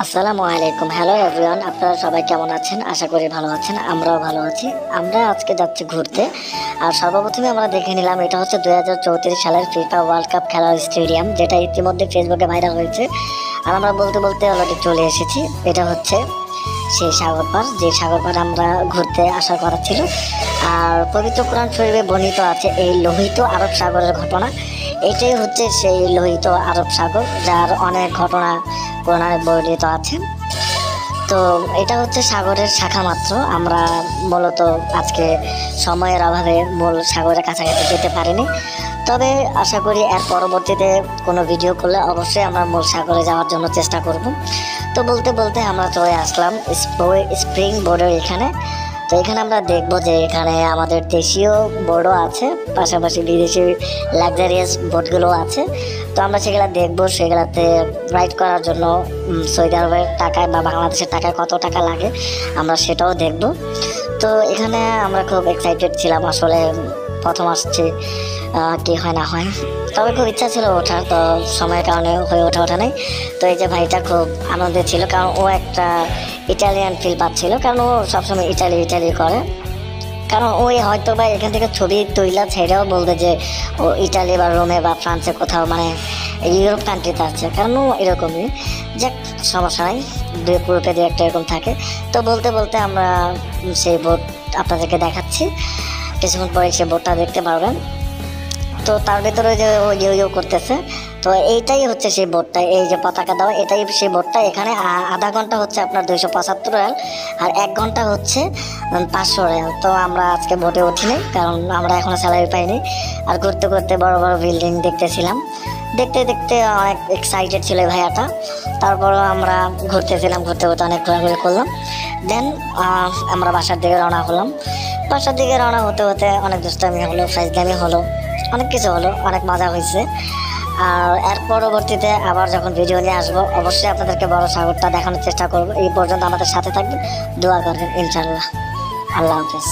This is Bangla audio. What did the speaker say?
আসসালামু আলাইকুম। হ্যালো এভরিওয়ান, আপনারা সবাই কেমন আছেন? আশা করি ভালো আছেন। আমরাও ভালো আছি। আমরা আজকে যাচ্ছি ঘুরতে। আর সর্বপ্রথমে আমরা দেখে নিলাম এটা হচ্ছে 2034 সালের ফিফা ওয়ার্ল্ড কাপ খেলার স্টেডিয়াম, যেটা ইতিমধ্যে ফেসবুকে ভাইরাল হয়েছে। আর আমরা বলতে বলতে অলরেডি চলে এসেছি। এটা হচ্ছে সেই সাগর পার, যে সাগর পার আমরা ঘুরতে আসার কথা ছিল। আর পবিত্র কোরআন শরীফে বর্ণিত আছে এই লোহিত আরব সাগরের ঘটনা। এটাই হচ্ছে সেই লোহিত আরব সাগর, যার অনেক ঘটনা কোরআনে বর্ণিত আছে। তো এটা হচ্ছে সাগরের শাখা মাত্র। আমরা মূলত আজকে সময়ের অভাবে মূল সাগরের কাছাকাছি যেতে পারিনি, তবে আশা করি এর পরবর্তীতে কোনো ভিডিও করলে অবশ্যই আমরা মূল সাগরে যাওয়ার জন্য চেষ্টা করব। তো বলতে বলতে আমরা চলে আসলাম স্প্রিং বোর্ডের এখানে। তো এখানে আমরা দেখব যে এখানে আমাদের দেশীয় বোর্ডও আছে, পাশাপাশি বিদেশি লাক্সারিয়াস বোটগুলো আছে। তো আমরা সেগুলো দেখবো। সেগুলাতে রাইড করার জন্য সৌদি আরবের টাকায় বা বাংলাদেশের টাকায় কত টাকা লাগে আমরা সেটাও দেখব। তো এখানে আমরা খুব এক্সাইটেড ছিলাম, আসলে প্রথম আসছি, কি হয় না হয়। তবে খুব ইচ্ছা ছিল ওঠার, তো সময়ের কারণে হয়ে ওঠা নেই। তো এই যে ভাইটা খুব আনন্দে ছিল, কারণ ও একটা ইটালিয়ান ফিল পাচ্ছিল, কারণ ও সবসময় ইটালি করে। কারণ ওই হয়তো বা এখান থেকে ছবি তুইলা ছেড়েও বলবে যে ও ইটালি বা রোমে বা ফ্রান্সে কোথাও, মানে ইউরোপ কান্ট্রিতে আছে, কারণ ও এরকমই। যাক, সমস্যা নাই, পুরোটা দিয়ে একটা এরকম থাকে। তো বলতে বলতে আমরা সেই বোট আপনাদেরকে দেখাচ্ছি, কিছুক্ষণ পরে সেই বোটটা দেখতে পারবেন। তো তার ভেতরে যে ও ইউ করতেছে, তো এইটাই হচ্ছে সেই বোটটা, এই যে পতাকা দেওয়া, এটাই সেই বোটটা। এখানে আধা ঘন্টা হচ্ছে আপনার 275 রিয়াল, আর 1 ঘন্টা হচ্ছে 500 রিয়াল। তো আমরা আজকে বোটে উঠিনি, কারণ আমরা এখনো স্যালারি পাইনি। আর ঘুরতে ঘুরতে বড় বড় বিল্ডিং দেখতেছিলাম, দেখতে দেখতে অনেক এক্সাইটেড ছিল ভাইয়াটা। তারপরও আমরা ঘুরতেছিলাম, ঘুরতে ঘুরতে অনেক ঘোরাঘুরি করলাম। দেন আমরা বাসার দিকে রওনা হলাম। বাসার দিকে রওনা হতে হতে অনেক দুষ্টামি হলো, ফাইজলামি হলো, অনেক কিছু হলো, অনেক মজা হয়েছে। আর এর পরবর্তীতে আবার যখন ভিডিও নিয়ে আসবো, অবশ্যই আপনাদেরকে বড় সাগরটা দেখানোর চেষ্টা করবো। এই পর্যন্ত আমাদের সাথে থাকবেন, দোয়া করবেন, ইনশাআল্লাহ। আল্লাহ হাফেজ।